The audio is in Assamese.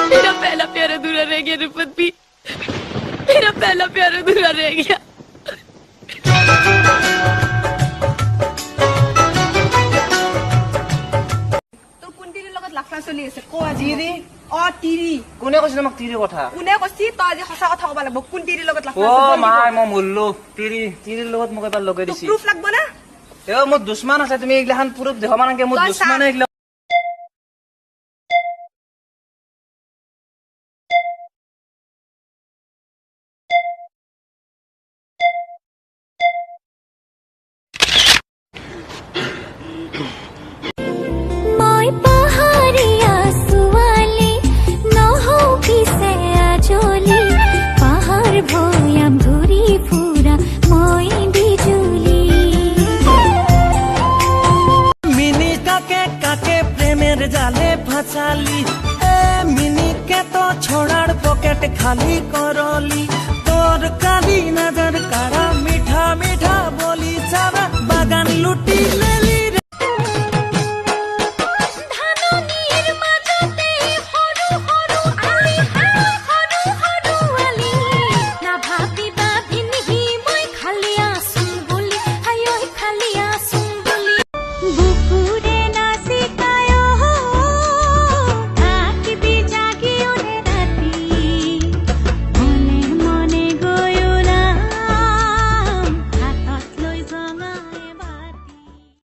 मेरा पहला प्यार अधूरा रह गया रुपत भी, मेरा पहला प्यार अधूरा रह गया। তোর কোন টিরির লগত লাফা চলি আছে কো আজি তিৰি টিৰি কোনে কৈছিলে মোক তিৰিৰ কথা কোনে কৈছি তই আজি সঁচা কথা ক'ব লাগিব কোন টিৰিৰ লগত লাফা অ মাই মই মৰলো তিৰিৰ লগত মোক এবাৰ লগাই দিছি প্ৰুফ লাগব না এ মোৰ দুশ্মন আছে তুমি এইগিলাখান প্ৰুফ দেখাব নালাগে মোৰ তই চা। দুশ্মনে এইগিলা মই পাহাৰীয়া ছোৱালী নহওঁ পিছে আজলি পাহাৰ ভৈয়াম ঘূৰি ফুৰা মই বিজুলি মিনি কাকে কাকে প্রেমের জালে ফাঁসালি এ মিনিকে তো ছোড়ার পকেট খালি করলি তোর কালি নজর কারা মিঠা মিঠা